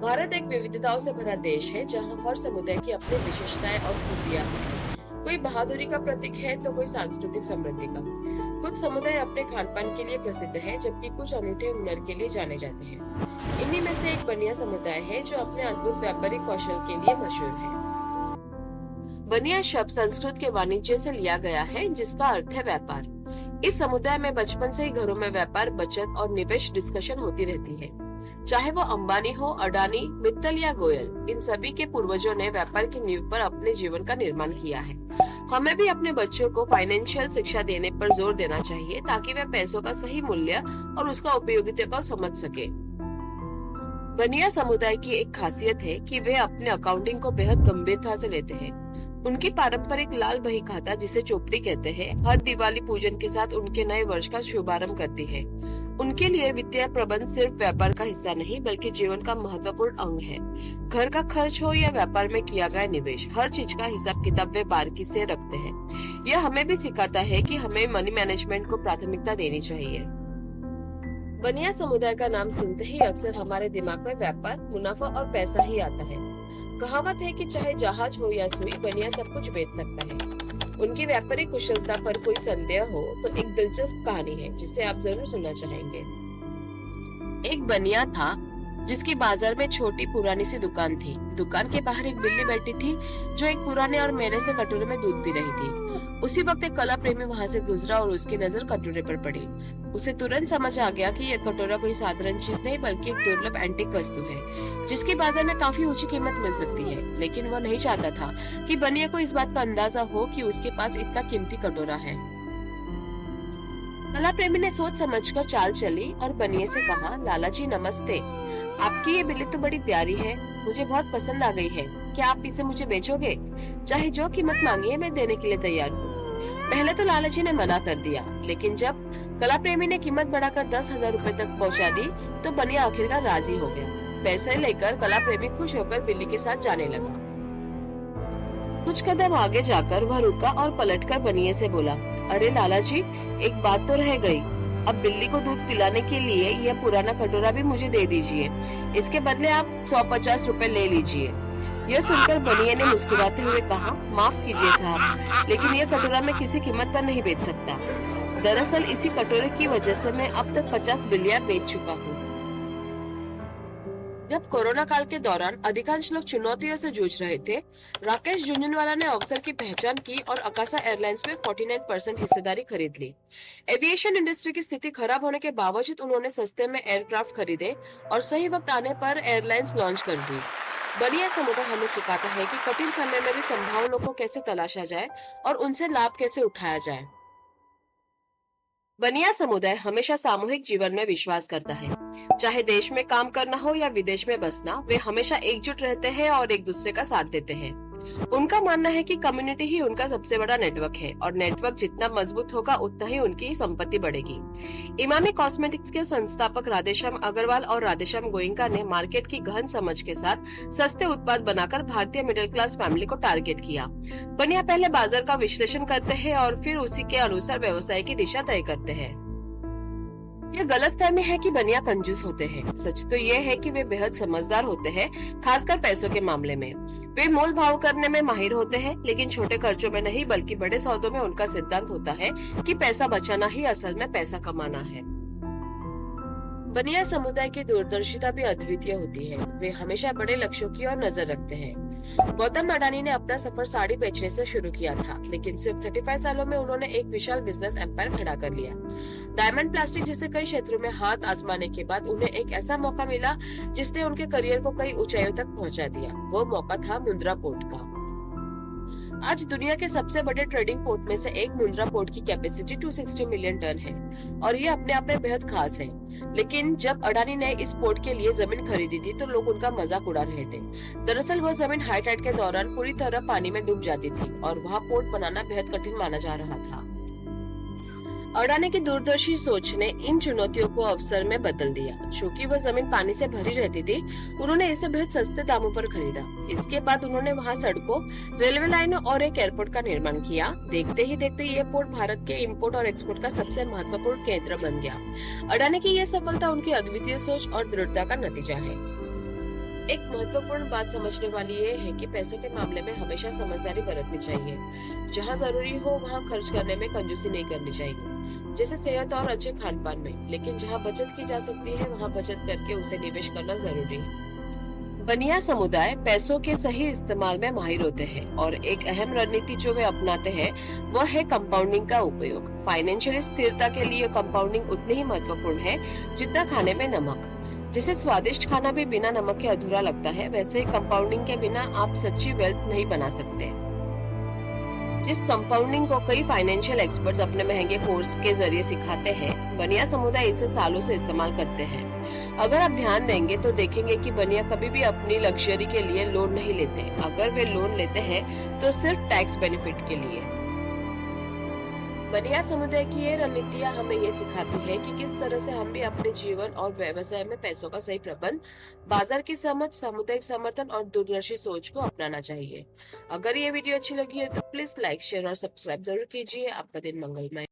भारत एक विविधताओं से भरा देश है जहाँ हर समुदाय की अपनी विशेषताएं और खूबियां हैं। कोई बहादुरी का प्रतीक है तो कोई सांस्कृतिक समृद्धि का। कुछ समुदाय अपने खान पान के लिए प्रसिद्ध है, जबकि कुछ अनूठे हुनर के लिए जाने जाते हैं। इन्हीं में से एक बनिया समुदाय है जो अपने अद्भुत व्यापारिक कौशल के लिए मशहूर है। बनिया शब्द संस्कृत के वाणिज्य से लिया गया है, जिसका अर्थ है व्यापार। इस समुदाय में बचपन से ही घरों में व्यापार, बचत और निवेश डिस्कशन होती रहती है। चाहे वो अंबानी हो, अडानी, मित्तल या गोयल, इन सभी के पूर्वजों ने व्यापार की नींव पर अपने जीवन का निर्माण किया है। हमें भी अपने बच्चों को फाइनेंशियल शिक्षा देने पर जोर देना चाहिए, ताकि वे पैसों का सही मूल्य और उसका उपयोगिता को समझ सके। बनिया समुदाय की एक खासियत है कि वे अपने अकाउंटिंग को बेहद गंभीरता से लेते हैं। उनकी पारंपरिक लाल बही खाता, जिसे चोपड़ी कहते हैं, हर दिवाली पूजन के साथ उनके नए वर्ष का शुभारंभ करती है। उनके लिए वित्तीय प्रबंध सिर्फ व्यापार का हिस्सा नहीं, बल्कि जीवन का महत्वपूर्ण अंग है। घर का खर्च हो या व्यापार में किया गया निवेश, हर चीज का हिसाब किताब वे बारीकी से रखते हैं। यह हमें भी सिखाता है कि हमें मनी मैनेजमेंट को प्राथमिकता देनी चाहिए। बनिया समुदाय का नाम सुनते ही अक्सर हमारे दिमाग में व्यापार, मुनाफा और पैसा ही आता है। कहावत है कि चाहे जहाज हो या सुई, बनिया सब कुछ बेच सकता है। उनकी व्यापारिक कुशलता पर कोई संदेह हो तो एक दिलचस्प कहानी है जिसे आप जरूर सुनना चाहेंगे। एक बनिया था जिसकी बाजार में छोटी पुरानी सी दुकान थी। दुकान के बाहर एक बिल्ली बैठी थी जो एक पुराने और मेले से कटोरे में दूध पी रही थी। उसी वक्त एक कला प्रेमी वहाँ से गुजरा और उसकी नजर कटोरे पर पड़ी। उसे तुरंत समझ आ गया कि यह कटोरा कोई साधारण चीज नहीं, बल्कि एक दुर्लभ एंटीक वस्तु है, जिसकी बाजार में काफी ऊंची कीमत मिल सकती है। लेकिन वह नहीं चाहता था कि बनिया को इस बात का अंदाजा हो कि उसके पास इतना कीमती कटोरा है। कला प्रेमी ने सोच समझकर चाल चली और बनिया से कहा, लाला जी नमस्ते, आपकी ये बिल्ली तो बड़ी प्यारी है, मुझे बहुत पसंद आ गई है। क्या आप इसे मुझे बेचोगे? चाहे जो कीमत मांगी है मैं देने के लिए तैयार हूँ। पहले तो लाला जी ने मना कर दिया, लेकिन जब कला प्रेमी ने कीमत बढ़ाकर 10,000 रुपए तक पहुंचा दी तो बनिया आखिरकार राजी हो गया। पैसे लेकर कला प्रेमी खुश होकर बिल्ली के साथ जाने लगा। कुछ कदम आगे जाकर वह रुका और पलटकर बनिए से बोला, अरे लाला जी, एक बात तो रह गई। अब बिल्ली को दूध पिलाने के लिए यह पुराना कटोरा भी मुझे दे दीजिए। इसके बदले आप 150 रुपए ले लीजिए। यह सुनकर बनिए ने मुस्कुराते हुए कहा, माफ कीजिए साहब, लेकिन यह कटोरा मैं किसी कीमत पर नहीं बेच सकता। दरअसल इसी कटोरे की वजह से मैं अब तक 50 बिल्लियां बेच चुका हूँ। जब कोरोना काल के दौरान अधिकांश लोग चुनौतियों से जूझ रहे थे, राकेश झुंझुनवाला ने अवसर की पहचान की और अकासा एयरलाइंस में 49% हिस्सेदारी खरीद ली। एविएशन इंडस्ट्री की स्थिति खराब होने के बावजूद उन्होंने सस्ते में एयरक्राफ्ट खरीदे और सही वक्त आने पर एयरलाइंस लॉन्च कर दी। बनिया समुदाय हमें सिखाता है कि कठिन समय में भी संभावनाओं को कैसे तलाशा जाए और उनसे लाभ कैसे उठाया जाए। बनिया समुदाय हमेशा सामूहिक जीवन में विश्वास करता है। चाहे देश में काम करना हो या विदेश में बसना, वे हमेशा एकजुट रहते हैं और एक दूसरे का साथ देते हैं। उनका मानना है कि कम्युनिटी ही उनका सबसे बड़ा नेटवर्क है और नेटवर्क जितना मजबूत होगा उतना ही उनकी संपत्ति बढ़ेगी। इमामी कॉस्मेटिक्स के संस्थापक राधेश्याम अग्रवाल और राधेश्याम गोयनका ने मार्केट की गहन समझ के साथ सस्ते उत्पाद बनाकर भारतीय मिडिल क्लास फैमिली को टारगेट किया। बनिया पहले बाजार का विश्लेषण करते हैं और फिर उसी के अनुसार व्यवसाय की दिशा तय करते हैं। यह गलतफहमी है कि बनिया कंजूस होते हैं। सच तो यह है कि वे बेहद समझदार होते हैं, खासकर पैसों के मामले में। वे मोल भाव करने में माहिर होते हैं, लेकिन छोटे खर्चों में नहीं, बल्कि बड़े सौदों में उनका सिद्धांत होता है कि पैसा बचाना ही असल में पैसा कमाना है। बनिया समुदाय की दूरदर्शिता भी अद्वितीय होती है। वे हमेशा बड़े लक्ष्यों की ओर नजर रखते हैं। गौतम अडानी ने अपना सफर साड़ी बेचने से शुरू किया था, लेकिन सिर्फ 35 सालों में उन्होंने एक विशाल बिजनेस एम्पायर खड़ा कर लिया। डायमंड प्लास्टिक जैसे कई क्षेत्रों में हाथ आजमाने के बाद उन्हें एक ऐसा मौका मिला जिसने उनके करियर को कई ऊंचाइयों तक पहुंचा दिया। वो मौका था मुंद्रा पोर्ट का। आज दुनिया के सबसे बड़े ट्रेडिंग पोर्ट में से एक मुंद्रा पोर्ट की कैपेसिटी 260 मिलियन टन है और ये अपने आप में बेहद खास है। लेकिन जब अडानी ने इस पोर्ट के लिए जमीन खरीदी थी तो लोग उनका मजाक उड़ा रहे थे। दरअसल वह जमीन हाई टाइड के दौरान पूरी तरह पानी में डूब जाती थी और वहाँ पोर्ट बनाना बेहद कठिन माना जा रहा था। अडानी की दूरदर्शी सोच ने इन चुनौतियों को अवसर में बदल दिया। चूंकि वह जमीन पानी से भरी रहती थी, उन्होंने इसे बेहद सस्ते दामों पर खरीदा। इसके बाद उन्होंने वहां सड़कों, रेलवे लाइनों और एक एयरपोर्ट का निर्माण किया। देखते ही देखते ये पोर्ट भारत के इंपोर्ट और एक्सपोर्ट का सबसे महत्वपूर्ण केंद्र बन गया। अडानी की यह सफलता उनकी अद्वितीय सोच और दृढ़ता का नतीजा है। एक महत्वपूर्ण बात समझने वाली ये है कि पैसों के मामले में हमेशा समझदारी बरतनी चाहिए। जहाँ जरूरी हो वहाँ खर्च करने में कंजूसी नहीं करनी चाहिए, जैसे सेहत और अच्छे खान पान में। लेकिन जहाँ बचत की जा सकती है वहाँ बचत करके उसे निवेश करना जरूरी है। बनिया समुदाय पैसों के सही इस्तेमाल में माहिर होते हैं और एक अहम रणनीति जो वे अपनाते हैं वह है कंपाउंडिंग का उपयोग। फाइनेंशियल स्थिरता के लिए कंपाउंडिंग उतनी ही महत्वपूर्ण है जितना खाने में नमक। जैसे स्वादिष्ट खाना भी बिना नमक के अधूरा लगता है, वैसे ही कंपाउंडिंग के बिना आप सच्ची वेल्थ नहीं बना सकते। जिस कंपाउंडिंग को कई फाइनेंशियल एक्सपर्ट्स अपने महंगे कोर्स के जरिए सिखाते हैं, बनिया समुदाय इसे सालों से इस्तेमाल करते हैं। अगर आप ध्यान देंगे तो देखेंगे कि बनिया कभी भी अपनी लग्जरी के लिए लोन नहीं लेते। अगर वे लोन लेते हैं तो सिर्फ टैक्स बेनिफिट के लिए। बनिया समुदाय की ये रणनीतियाँ हमें ये सिखाती है कि किस तरह से हम भी अपने जीवन और व्यवसाय में पैसों का सही प्रबंध, बाजार की समझ, सामुदायिक समर्थन और दूरदर्शी सोच को अपनाना चाहिए। अगर ये वीडियो अच्छी लगी है तो प्लीज लाइक, शेयर और सब्सक्राइब जरूर कीजिए। आपका दिन मंगलमय।